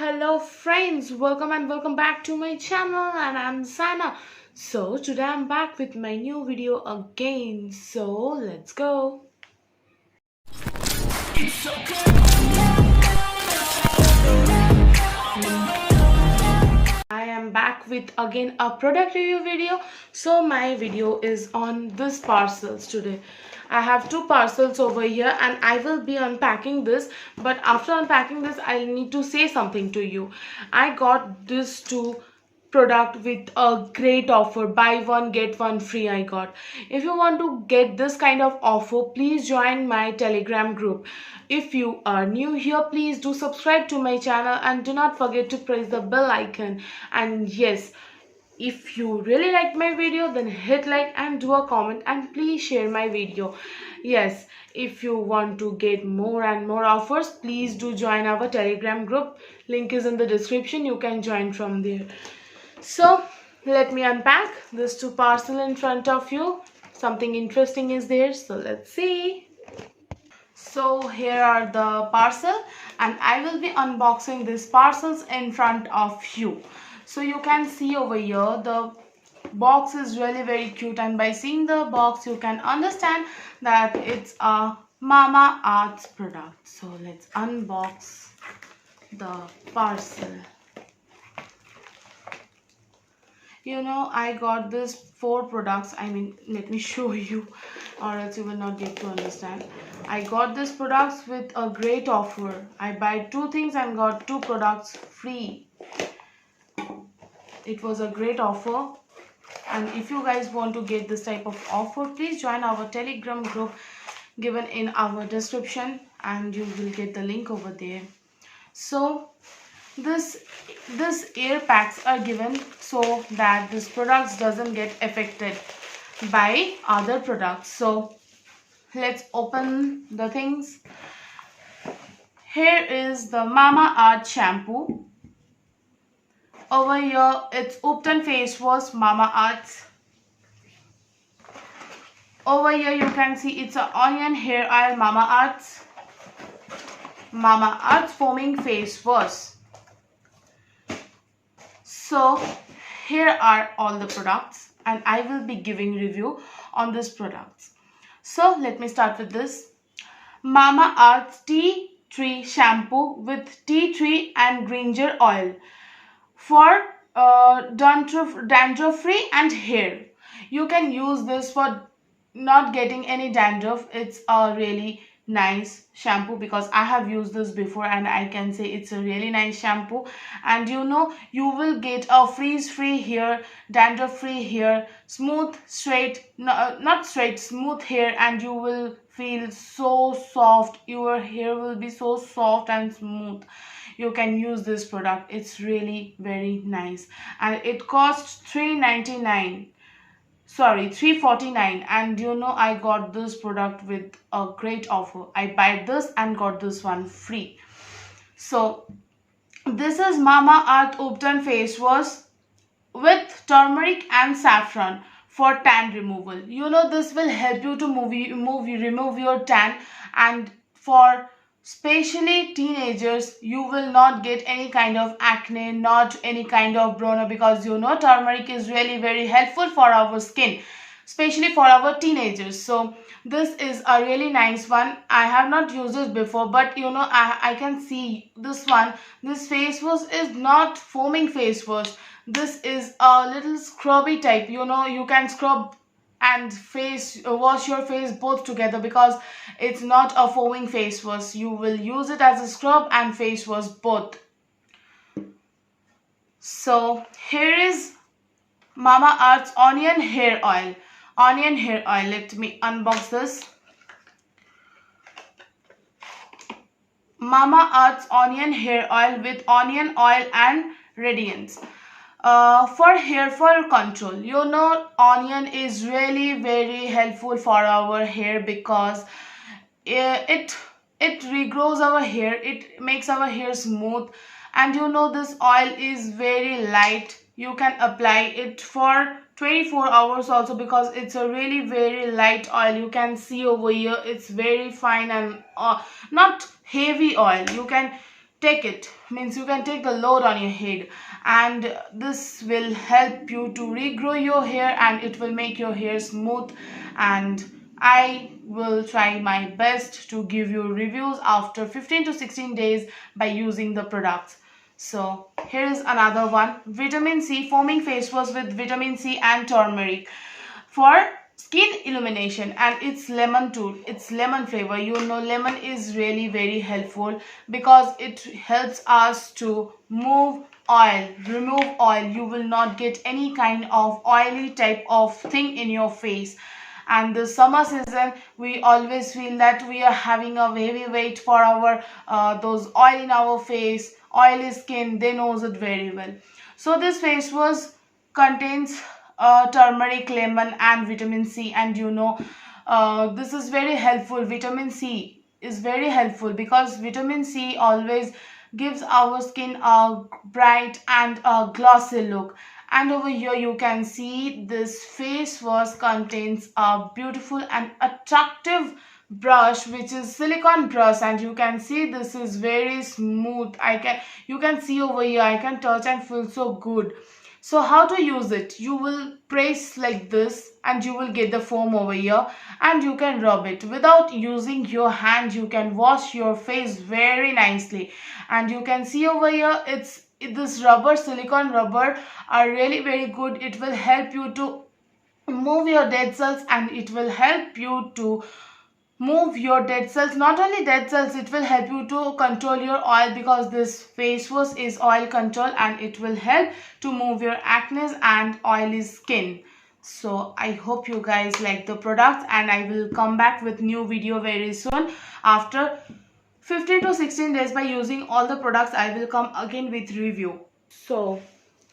Hello friends, welcome back to my channel and I'm Sana. So today I'm back with my new video again. So let's go. I am back with again a product review video. So my video is on this parcels today. I have two parcels over here and I will be unpacking this, but after unpacking this I need to say something to you. I got this two product with a great offer, buy one get one free. I got, if you want to get this kind of offer, please join my Telegram group. If you are new here, please do subscribe to my channel and do not forget to press the bell icon. And yes, if you really like my video, then hit like and do a comment and please share my video. Yes, if you want to get more and more offers, please do join our Telegram group. Link is in the description. You can join from there. So let me unpack this two parcel in front of you. Something interesting is there, so let's see. So here are the parcel and I will be unboxing these parcels in front of you. So you can see over here the box is really very cute, and by seeing the box you can understand that it's a Mamaearth product. So let's unbox the parcel. I got this four products. Let me show you or else you will not get to understand. I got this products with a great offer. I buy two things and got two products free. It was a great offer, and if you guys want to get this type of offer, please join our Telegram group given in our description and you will get the link over there. So this air packs are given so that this products doesn't get affected by other products. So let's open the things. Here is the Mamaearth shampoo. Over here it's Upton face wash Mamaearth. Over here you can see it's an onion hair oil Mamaearth foaming face wash. So here are all the products and I will be giving review on these products. So let me start with this. Mamaearth tea tree shampoo with tea tree and ginger oil for dandruff free and hair. You can use this for not getting any dandruff. It's a really nice shampoo because I have used this before and I can say it's a really nice shampoo. And you will get a frizz free hair, dandruff free hair, smooth straight, not straight, smooth hair, and you will feel so soft. Your hair will be so soft and smooth. You can use this product. It's really very nice and it costs $349, and I got this product with a great offer. I buy this and got this one free. So this is Mamaearth Upton face wash with turmeric and saffron for tan removal. This will help you to remove your tan, and for especially teenagers, you will not get any kind of acne, not any kind of brown, because turmeric is really very helpful for our skin, especially for our teenagers. So this is a really nice one. I have not used it before, but I can see this one. This face wash is not foaming face wash. This is a little scrubby type. You can scrub and wash your face both together because it's not a foaming face wash. You will use it as a scrub and face wash both. So here is Mamaearth's onion hair oil. Let me unbox this. Mamaearth's onion hair oil with onion oil and radiance. For hair fall control. Onion is really very helpful for our hair because it regrows our hair. It makes our hair smooth, and this oil is very light. You can apply it for 24 hours also because it's a really very light oil. You can see over here it's very fine and not heavy oil. You can take it, means you can take the load on your head, and this will help you to regrow your hair and it will make your hair smooth. And I will try my best to give you reviews after 15 to 16 days by using the products. So here is another one, vitamin C foaming face wash with vitamin C and turmeric for skin illumination, and it's lemon too, it's lemon flavor. You know lemon is really very helpful because it helps us to remove oil. You will not get any kind of oily type of thing in your face. And the summer season, we always feel that we are having a heavy weight for our those oil in our face, oily skin, they knows it very well. So this face wash contains turmeric, lemon and vitamin C, and this is very helpful. Vitamin C is very helpful because vitamin C always gives our skin a bright and a glossy look. And over here you can see this face wash contains a beautiful and attractive brush, which is silicone brush, and you can see this is very smooth. You can see over here, I can touch and feel so good. So how to use it? You will press like this and you will get the foam over here, and you can rub it without using your hand. You can wash your face very nicely, and you can see over here this rubber, silicone rubber are really very good. It will help you to move your dead cells, and it will help you to move your dead cells. Not only dead cells, it will help you to control your oil because this face wash is oil control, and it will help to move your acne and oily skin. So I hope you guys like the products, and I will come back with new video very soon. After 15 to 16 days by using all the products, I will come again with review. So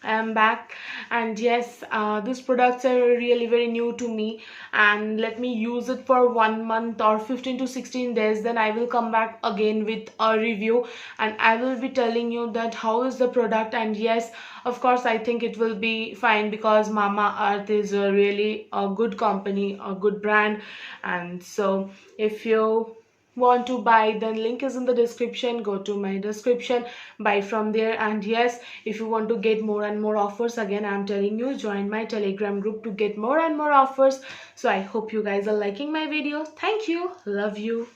I am back, and yes, these products are really very new to me, and let me use it for 1 month or 15 to 16 days, then I will come back again with a review, and I will be telling you that how is the product. And yes, of course I think it will be fine because Mamaearth is a really a good company, a good brand. And so if you want to buy, then link is in the description. Go to my description, buy from there. And yes, if you want to get more and more offers, again I'm telling you, join my Telegram group to get more and more offers. So I hope you guys are liking my video. Thank you, love you.